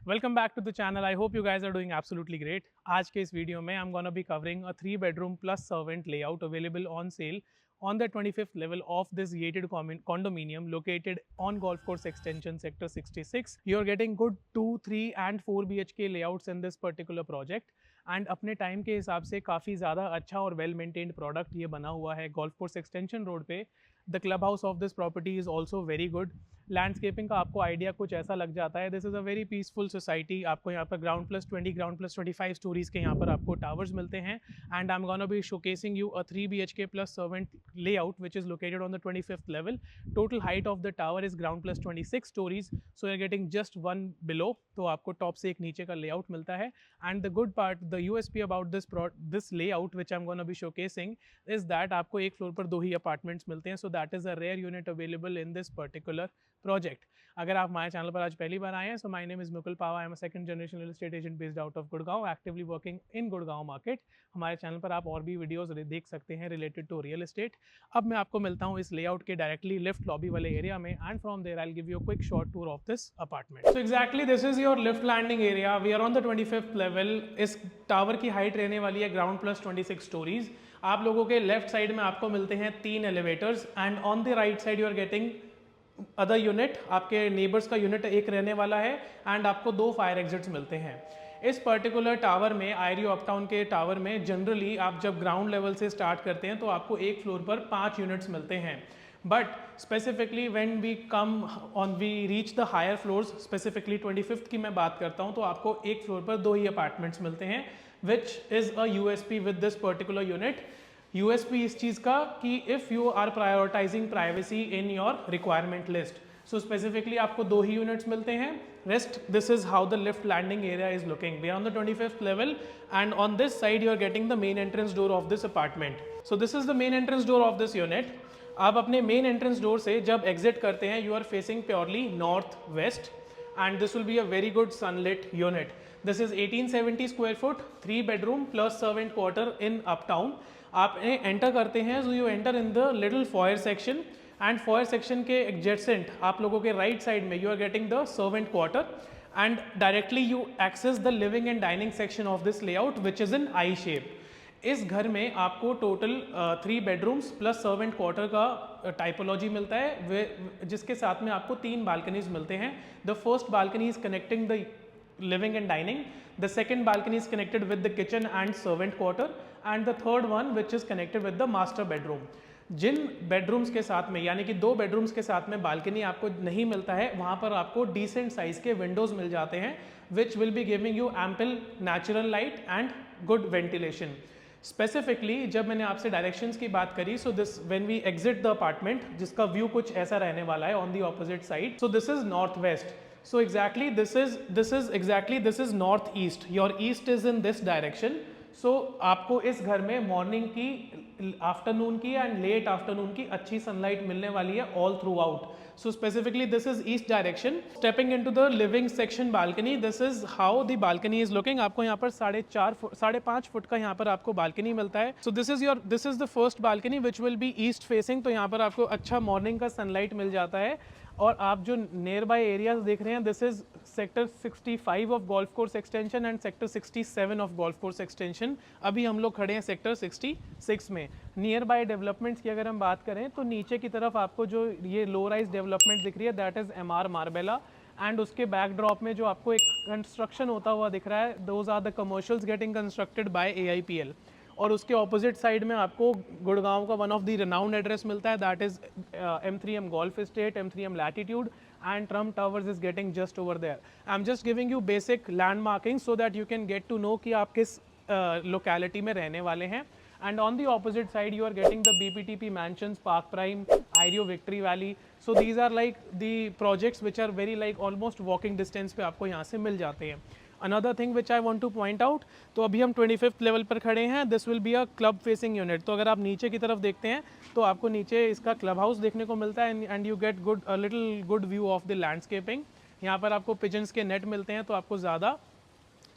Welcome back to the channel. I hope you guys are doing absolutely great. आज के इस video में I'm gonna be covering a 3-bedroom plus servant layout available on sale on the 25th level of this gated condominium located on Golf Course Extension Sector 66. You're getting good 2, 3 and 4 BHK layouts in this particular project. And अपने time के हिसाब से काफ़ी ज़्यादा अच्छा और well maintained product ये बना हुआ है गोल्फ कोर्स एक्सटेंशन रोड पे। The club house of this property is also very good. Landscaping का आपको आइडिया कुछ ऐसा लग जाता है, this is a very peaceful society. आपको यहाँ पर ग्राउंड प्लस 25 स्टोरीज़ के यहाँ पर आपको टावर्स मिलते हैं। And I am gonna be showcasing you a 3 BHK plus servant layout which is located on the 25th level. Total height of the tower is ground plus 26 stories, so you're getting just one below. तो आपको top से एक नीचे का layout मिलता है। And the good part, the USP about this layout which I am gonna be showcasing is that आपको एक फ्लोर पर 2 ही अपार्टमेंट्स मिलते हैं। So that is a rare unit available in this particular project. अगर आप हमारे चैनल पर आज पहली बार आए हैं, so my name is Mukul Pawa. I am a second generation real estate agent based out of Gurgaon, actively working in Gurgaon market. हमारे चैनल पर आप और भी वीडियोस देख सकते हैं रिलेटेड टू रियल एस्टेट। अब मैं आपको मिलता हूँ इस लेआउट के डायरेक्टली लिफ्ट लॉबी वाले एरिया में, and from there I will give you a quick short tour of this apartment. So exactly this is your lift landing area. We are on the 25th level. इस tower की height रहने वाली है ground plus 26 stories. आप लोगों के left side में आपको मिलते हैं 3 elevators, and on the right side you are getting other unit. आपके नेबर्स का यूनिट एक रहने वाला है, एंड आपको 2 फायर एग्जिट्स मिलते हैं। इस पर्टिकुलर टावर में, आयरियो अपटाउन के टावर में, जनरली आप जब ग्राउंड लेवल से स्टार्ट करते हैं तो आपको एक फ्लोर पर 5 यूनिट्स मिलते हैं। But specifically when we reach the higher floors, specifically 25th की मैं बात करता हूँ, तो आपको एक फ्लोर पर 2 ही अपार्टमेंट्स मिलते हैं, which is a USP with this particular unit. USP इस चीज़ का कि if you are prioritising privacy in your requirement list, so specifically आपको 2 ही यूनिट्स मिलते हैं। Rest, this is how the lift landing area is looking. We are on the 25th level, and on this side you are getting the main entrance door of this apartment. So this is the main entrance door of this unit. आप अपने main entrance door से जब exit करते हैं, you are facing purely north west, and this will be a very good sunlit unit. This is 1870 square foot, 3 bedroom plus servant quarter in uptown. आप enter करते हैं, so you enter in the little foyer section, and foyer section के adjacent आप लोगों के right side में you are getting the servant quarter, and directly you access the living and dining section of this layout which is in I shape. इस घर में आपको total 3 bedrooms plus servant quarter का typology मिलता है, जिसके साथ में आपको 3 बालकनीज मिलते हैं। The first balcony is connecting the living and dining, the second balcony is connected with the kitchen and servant quarter, and the third one which is connected with the master bedroom. जिन bedrooms के साथ में, यानी कि 2 bedrooms के साथ में balcony आपको नहीं मिलता है, वहाँ पर आपको डिसेंट साइज के विंडोज मिल जाते हैं, which will be giving you ample natural light and good ventilation. Specifically जब मैंने आपसे डायरेक्शंस की बात करी, so this when we exit the apartment, जिसका व्यू कुछ ऐसा रहने वाला है on the opposite side. So this is north west, so exactly this is north east. Your east is in this direction. So आपको इस घर में मॉर्निंग की, आफ्टरनून की एंड लेट आफ्टरनून की अच्छी सनलाइट मिलने वाली है all through out. So specifically this is east direction. Stepping into the living section balcony, this is how the balcony is looking. आपको यहाँ पर 5.5 फुट का यहाँ पर आपको बालकनी मिलता है। सो this is the first balcony which will B east facing. तो यहाँ पर आपको अच्छा मॉर्निंग का सनलाइट मिल जाता है। और आप जो नियर बाय एरियाज देख रहे हैं, this is sector 65 of golf course extension and sector 67 of golf course extension. अभी हम लोग खड़े हैं सेक्टर 66 में। नियर बाय डेवलपमेंट्स की अगर हम बात करें, तो नीचे की तरफ आपको जो ये लो राइज डेवलपमेंट दिख रही है, that is MR Marbella, and उसके बैकड्रॉप में जो आपको एक कंस्ट्रक्शन होता हुआ दिख रहा है, those are the commercials getting constructed by AIPL। और उसके ऑपोजिट साइड में आपको गुड़गांव का one of the renowned address मिलता है, that is M3M Golf Estate, M3M Latitude, and Trump Towers is getting just over there. I'm just giving you basic landmarking so that you can get to know कि आप किस locality में रहने वाले हैं। And on the opposite side you are getting the BPTP mansions, Park Prime, Aereo Victory Valley. So these are like the projects which are very like almost walking distance पे आपको यहाँ से मिल जाते हैं। Another thing which I want to point out, तो अभी हम 25th level पर खड़े हैं। This will be a club facing unit. तो अगर आप नीचे की तरफ देखते हैं, तो आपको नीचे इसका क्लब हाउस देखने को मिलता है, and you get little good view of the landscaping. यहाँ पर आपको पिजन्स के नेट मिलते हैं, तो आपको ज़्यादा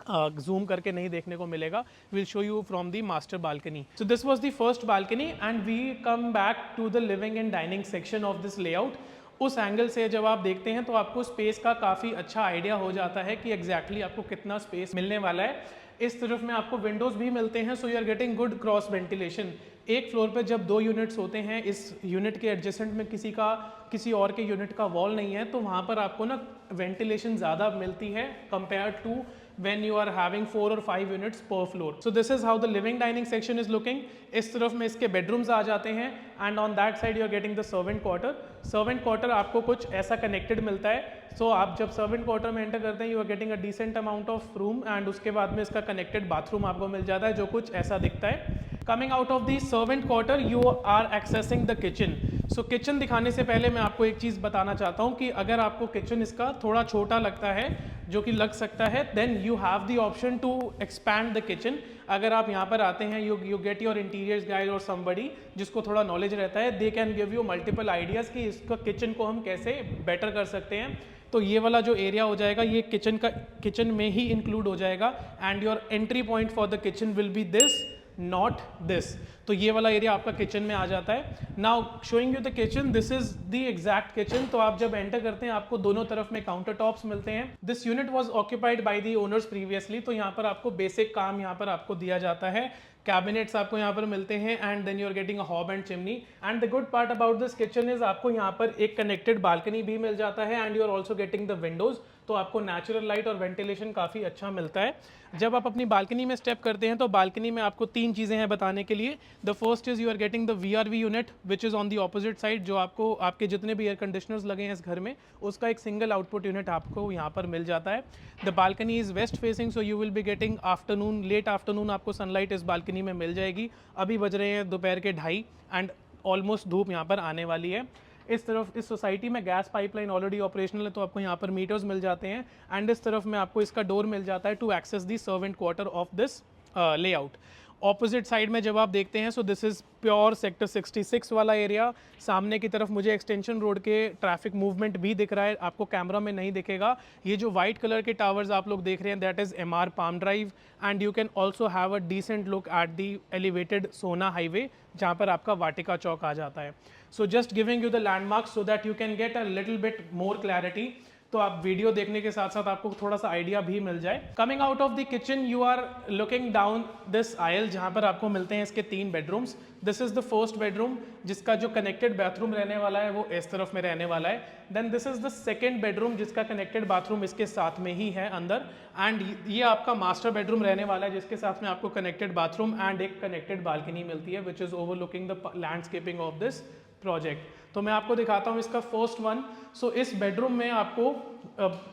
जूम करके नहीं देखने को मिलेगा। Will show you from the master balcony. So this was the first balcony, and we come back to the living and dining section of this layout. उस एंगल से जब आप देखते हैं तो आपको स्पेस का काफ़ी अच्छा आइडिया हो जाता है कि एग्जैक्टली आपको कितना स्पेस मिलने वाला है। इस तरफ में आपको विंडोज़ भी मिलते हैं, so you are getting good cross ventilation. एक फ्लोर पे जब 2 यूनिट्स होते हैं, इस यूनिट के एडजेसेंट में किसी और के यूनिट का वॉल नहीं है, तो वहाँ पर आपको ना वेंटिलेशन ज़्यादा मिलती है compare to when you are having 4 or 5 units per floor. So this is how the living dining section is looking. इस तरफ में इसके bedrooms आ जाते हैं and on that side you are getting the servant quarter. Servant quarter आपको कुछ ऐसा connected मिलता है. So आप जब servant quarter में enter करते हैं you are getting a decent amount of room and उसके बाद में इसका connected bathroom आपको मिल जाता है जो कुछ ऐसा दिखता है. Coming out of the servant quarter you are accessing the kitchen. So kitchen दिखाने से पहले मैं आपको एक चीज़ बताना चाहता हूँ कि अगर आपको kitchen इसका थोड़ा छोटा लगता है, जो कि लग सकता है, then you have the option to expand the kitchen. अगर आप यहाँ पर आते हैं, you get your interiors guide और समबडी जिसको थोड़ा नॉलेज रहता है, they can give you multiple ideas कि इसका किचन को हम कैसे बेटर कर सकते हैं. तो ये वाला जो एरिया हो जाएगा ये किचन में ही इंक्लूड हो जाएगा and your entry point for the kitchen will be this, not this. तो ये वाला एरिया आपका किचन में आ जाता है. Now showing you the kitchen, this is the exact kitchen. तो आप जब एंटर करते हैं आपको दोनों तरफ में काउंटर टॉप्स मिलते हैं. This unit was occupied by the owners previously. तो यहाँ पर आपको बेसिक काम यहाँ पर आपको दिया जाता है. कैबिनेट्स आपको यहाँ पर मिलते हैं and then you are getting a hob and chimney. And the good part about this kitchen is आपको यहाँ पर एक कनेक्टेड बालकनी भी मिल जाता है and you are also getting the windows. तो आपको नेचुरल लाइट और वेंटिलेशन काफ़ी अच्छा मिलता है. जब आप अपनी बालकनी में स्टेप करते हैं तो बालकनी में आपको 3 चीज़ें हैं बताने के लिए. The first is you are getting the VRV unit which is on the opposite side. जो आपको आपके जितने भी एयर कंडीशनर्स लगे हैं इस घर में उसका एक सिंगल आउटपुट यूनिट आपको यहाँ पर मिल जाता है. The balcony is west facing, so you will be getting afternoon, late afternoon आपको सनलाइट इस बालकनी में मिल जाएगी. अभी बज रहे हैं दोपहर के 2:30 एंड ऑलमोस्ट धूप यहाँ पर आने वाली है. इस तरफ इस सोसाइटी में गैस पाइपलाइन ऑलरेडी ऑपरेशनल है, तो आपको यहाँ पर मीटर्स मिल जाते हैं एंड इस तरफ में आपको इसका डोर मिल जाता है to access the servant quarter of this layout. Opposite side में जब आप देखते हैं, so this is pure sector 66 वाला एरिया. सामने की तरफ मुझे एक्सटेंशन रोड के ट्रैफिक मूवमेंट भी दिख रहा है, आपको कैमरा में नहीं दिखेगा. ये जो वाइट कलर के टावर्स आप लोग देख रहे हैं that is MR palm drive and you can also have a decent look at the elevated Sohna highway जहाँ पर आपका वाटिका चौक आ जाता है. So just giving you the landmarks so that you can get a little bit more clarity. तो आप video देखने के साथ साथ आपको थोड़ा सा आइडिया भी मिल जाए. Coming out of the kitchen you are looking down this aisle जहाँ पर आपको मिलते हैं इसके 3 bedrooms. This is the first bedroom जिसका जो कनेक्टेड बाथरूम रहने वाला है वो इस तरफ में रहने वाला है. Then this is the second bedroom जिसका कनेक्टेड बाथरूम इसके साथ में ही है अंदर एंड ये आपका मास्टर बेडरूम रहने वाला है जिसके साथ में आपको कनेक्टेड बाथरूम एंड एक कनेक्टेड बालकनी मिलती है which is overlooking the landscaping of this project. तो मैं आपको दिखाता हूँ इसका फर्स्ट वन. सो इस बेडरूम में आपको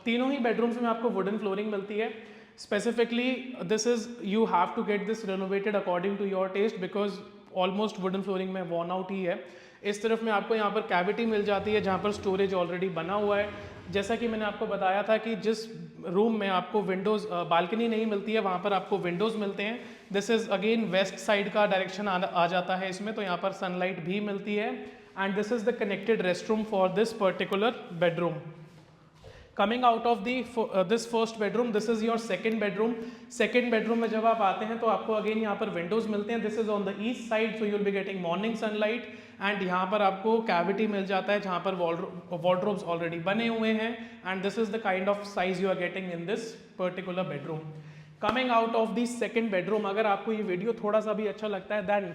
तीनों ही बेडरूम्स में आपको वुडन फ्लोरिंग मिलती है. Specifically this is you have to get this renovated according to your taste because almost wooden flooring में वॉर्न आउट ही है. इस तरफ में आपको यहाँ पर कैविटी मिल जाती है जहाँ पर स्टोरेज ऑलरेडी बना हुआ है. जैसा कि मैंने आपको बताया था कि जिस रूम में आपको विंडोज़ बालकनी नहीं मिलती है वहाँ पर आपको विंडोज़ मिलते हैं. This is again west side का डायरेक्शन आ जाता है इसमें, तो यहाँ पर सनलाइट भी मिलती है and this is the connected rest room for this particular bedroom. Coming out of this first bedroom, this is your second bedroom. Second bedroom में जब आप आते हैं तो आपको अगेन यहाँ पर विंडोज मिलते हैं. This is on the east side, so you will be getting morning sunlight and यहाँ पर आपको कैविटी मिल जाता है जहाँ पर वॉर्डरोब्स ऑलरेडी बने हुए हैं and this is the kind of size you are getting in this particular bedroom. Coming out of the second bedroom, अगर आपको ये वीडियो थोड़ा सा भी अच्छा लगता है देन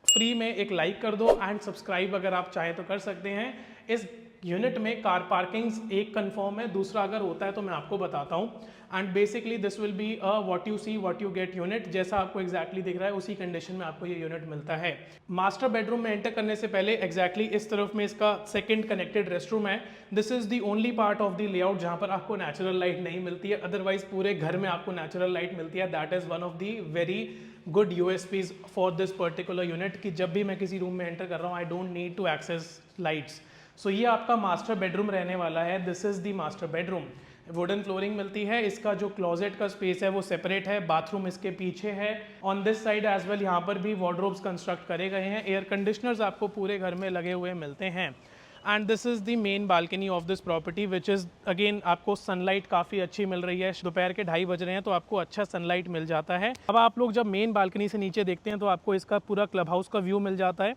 फ्री में एक लाइक कर दो एंड सब्सक्राइब अगर आप चाहें तो कर सकते हैं. इस यूनिट में कार पार्किंग्स एक कंफर्म है, दूसरा अगर होता है तो मैं आपको बताता हूँ. And basically this will be a what you see what you get unit. जैसा आपको एग्जैक्टली दिख रहा है उसी कंडीशन में आपको ये यूनिट मिलता है. मास्टर बेडरूम में एंटर करने से पहले एग्जैक्टली इस तरफ में इसका सेकंड कनेक्टेड रेस्टरूम है. This is the only part of the layout जहाँ पर आपको नेचुरल लाइट नहीं मिलती है, अदरवाइज पूरे घर में आपको नेचुरल लाइट मिलती है. That is one of the very good USPs for this particular unit कि जब भी मैं किसी रूम में एंटर कर रहा हूँ I don't need to access lights. So ये आपका मास्टर बेडरूम रहने वाला है. This is the master bedroom. Wooden flooring मिलती है. इसका जो क्लोजेट का स्पेस है वो सेपरेट है. बाथरूम इसके पीछे है. On this side as well यहाँ पर भी वार्डरोब्स कंस्ट्रक्ट करे गए हैं. एयर कंडीशनर्स आपको पूरे घर में लगे हुए मिलते हैं. And this is the main balcony of this property which is again आपको सनलाइट काफ़ी अच्छी मिल रही है. दोपहर के 2:30 बज रहे हैं तो आपको अच्छा सनलाइट मिल जाता है. अब आप लोग जब मेन बालकनी से नीचे देखते हैं तो आपको इसका पूरा क्लब हाउस का व्यू मिल जाता है.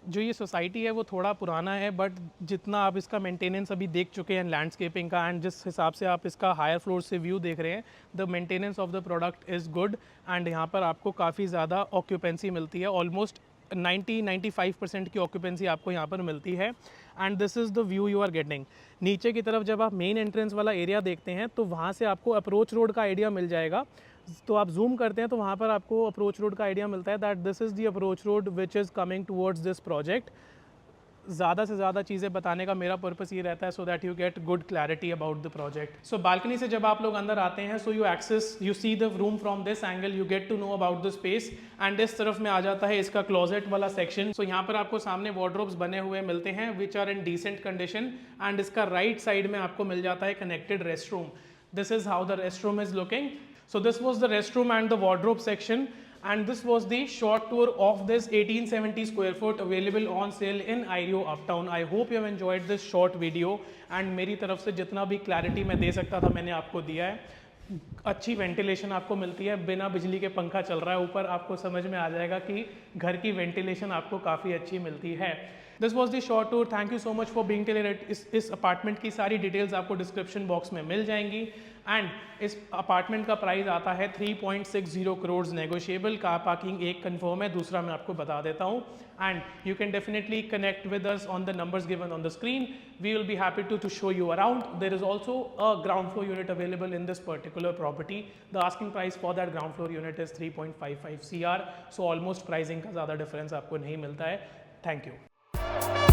जो ये सोसाइटी है वो थोड़ा पुराना है, बट जितना आप इसका मेंटेनेंस अभी देख चुके हैं लैंडस्केपिंग का, एंड जिस हिसाब से आप इसका हायर फ्लोर से व्यू देख रहे हैं, the maintenance of the product is good. And यहाँ पर आपको काफ़ी ज़्यादा ऑक्यूपेंसी मिलती है, ऑलमोस्ट 90-95% की ऑक्यूपेंसी आपको यहाँ पर मिलती है। And this is the view you are getting. नीचे की तरफ जब आप मेन एंट्रेंस वाला एरिया देखते हैं तो वहाँ से आपको अप्रोच रोड का आइडिया मिल जाएगा। तो आप जूम करते हैं तो वहाँ पर आपको अप्रोच रोड का आइडिया मिलता है, that this is the approach road which is coming towards this project. ज़्यादा से ज़्यादा चीज़ें बताने का मेरा पर्पस ये रहता है so that you get good clarity about the project. So balcony से जब आप लोग अंदर आते हैं, so you see the room from this angle, you get to know about the space. And इस तरफ में आ जाता है इसका क्लोजेट वाला सेक्शन। सो यहाँ पर आपको सामने वार्डरोब्स बने हुए मिलते हैं which are in decent condition. And इसका राइट साइड में आपको मिल जाता है connected rest room. This is how the rest room is looking. So this was the restroom and the wardrobe section, and this was the short tour of this 1870 square foot available on sale in IREO Uptown. I hope you have enjoyed this short video, and मेरी तरफ से जितना भी clarity मैं दे सकता था मैंने आपको दिया है। अच्छी वेंटिलेशन आपको मिलती है, बिना बिजली के पंखा चल रहा है ऊपर, आपको समझ में आ जाएगा कि घर की वेंटिलेशन आपको काफ़ी अच्छी मिलती है। This was the short tour. Thank you so much for being till here. इस अपार्टमेंट की सारी डिटेल्स आपको डिस्क्रिप्शन बॉक्स में मिल जाएंगी। एंड इस अपार्टमेंट का प्राइस आता है 3.60 करोड़ नेगोशिएबल। कार पार्किंग एक कन्फर्म है, दूसरा मैं आपको बता देता हूँ। And you can definitely connect with us on the numbers given on the screen. We will be happy to show you around. There is also a ground floor unit available in this particular property. The asking price for that ground floor unit is 3.55 CR। So almost pricing का ज़्यादा difference आपको नहीं मिलता है। Thank you.